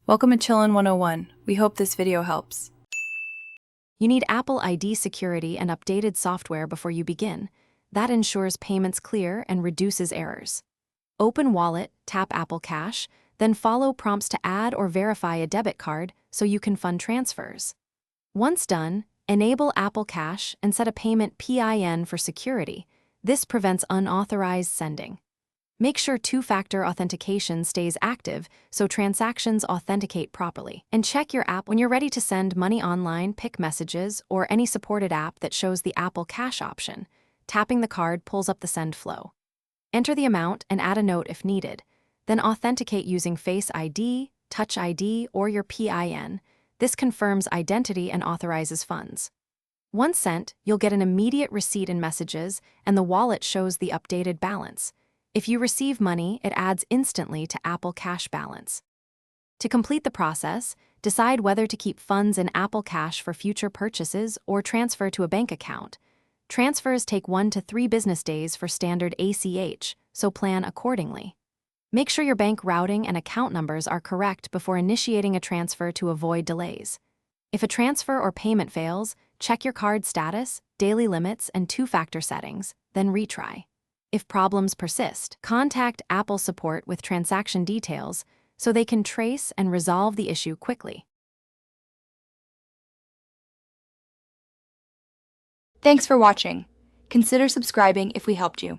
Welcome to Chillin' 101. We hope this video helps. You need Apple ID security and updated software before you begin. That ensures payments clear and reduces errors. Open Wallet, tap Apple Cash, then follow prompts to add or verify a debit card so you can fund transfers. Once done, enable Apple Cash and set a payment PIN for security. This prevents unauthorized sending. Make sure two-factor authentication stays active so transactions authenticate properly. And check your app when you're ready to send money online, pick Messages, or any supported app that shows the Apple Cash option. Tapping the card pulls up the send flow. Enter the amount and add a note if needed. Then authenticate using Face ID, Touch ID, or your PIN. This confirms identity and authorizes funds. Once sent, you'll get an immediate receipt in Messages, and the wallet shows the updated balance. If you receive money, it adds instantly to Apple Cash balance. To complete the process, decide whether to keep funds in Apple Cash for future purchases or transfer to a bank account. Transfers take 1 to 3 business days for standard ACH, so plan accordingly. Make sure your bank routing and account numbers are correct before initiating a transfer to avoid delays. If a transfer or payment fails, check your card status, daily limits, and two-factor settings, then retry. If problems persist, contact Apple support with transaction details so they can trace and resolve the issue quickly. Thanks for watching. Consider subscribing if we helped you.